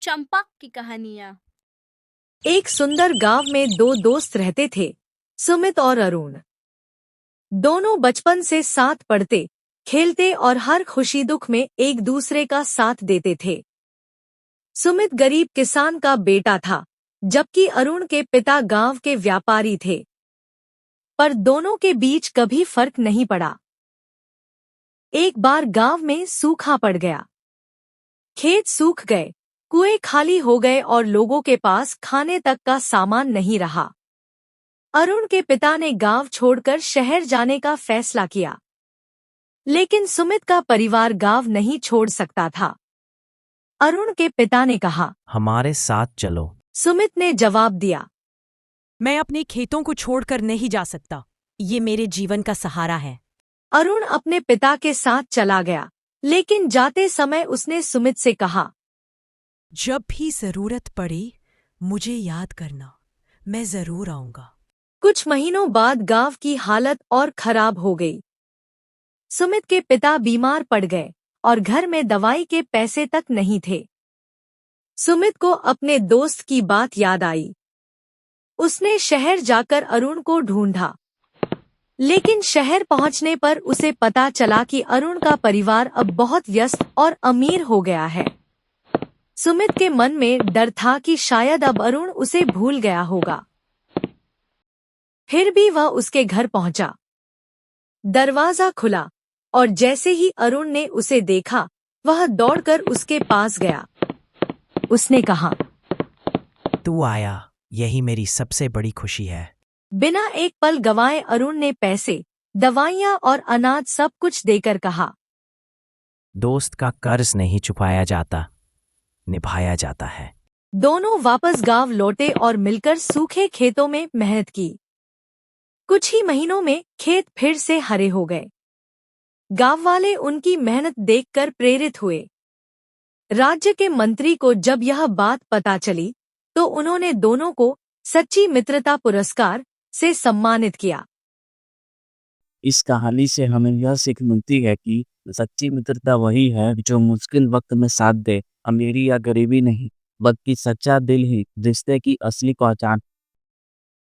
चंपा की कहानियाँ। एक सुंदर गांव में दो दोस्त रहते थे, सुमित और अरुण। दोनों बचपन से साथ पढ़ते, खेलते और हर खुशी दुख में एक दूसरे का साथ देते थे। सुमित गरीब किसान का बेटा था, जबकि अरुण के पिता गांव के व्यापारी थे। पर दोनों के बीच कभी फर्क नहीं पड़ा। एक बार गांव में सूखा पड़ गया। खेत सूख गए, कुएं खाली हो गए और लोगों के पास खाने तक का सामान नहीं रहा। अरुण के पिता ने गांव छोड़कर शहर जाने का फैसला किया, लेकिन सुमित का परिवार गांव नहीं छोड़ सकता था। अरुण के पिता ने कहा, हमारे साथ चलो। सुमित ने जवाब दिया, मैं अपने खेतों को छोड़कर नहीं जा सकता। ये मेरे जीवन का सहारा है। अरुण अपने पिता के साथ चला गया, लेकिन जाते समय उसने सुमित से कहा, जब भी जरूरत पड़ी मुझे याद करना, मैं जरूर आऊंगा। कुछ महीनों बाद गांव की हालत और खराब हो गई। सुमित के पिता बीमार पड़ गए और घर में दवाई के पैसे तक नहीं थे। सुमित को अपने दोस्त की बात याद आई। उसने शहर जाकर अरुण को ढूंढा, लेकिन शहर पहुंचने पर उसे पता चला कि अरुण का परिवार अब बहुत व्यस्त और अमीर हो गया है। सुमित के मन में डर था कि शायद अब अरुण उसे भूल गया होगा। फिर भी वह उसके घर पहुंचा। दरवाजा खुला और जैसे ही अरुण ने उसे देखा, वह दौड़कर उसके पास गया। उसने कहा, तू आया, यही मेरी सबसे बड़ी खुशी है। बिना एक पल गंवाए अरुण ने पैसे, दवाइयां और अनाज सब कुछ देकर कहा, दोस्त का कर्ज नहीं चुकाया जाता, निभाया जाता है। दोनों वापस गांव लौटे और मिलकर सूखे खेतों में मेहनत की। कुछ ही महीनों में खेत फिर से हरे हो गए। गांव वाले उनकी मेहनत देखकर प्रेरित हुए। राज्य के मंत्री को जब यह बात पता चली, तो उन्होंने दोनों को सच्ची मित्रता पुरस्कार से सम्मानित किया। इस कहानी से हमें यह सीख मिलती है कि सच्ची मित्रता वही है जो मुश्किल वक्त में साथ दे। अमीरी या गरीबी नहीं, बल्कि सच्चा दिल ही रिश्ते की असली पहचान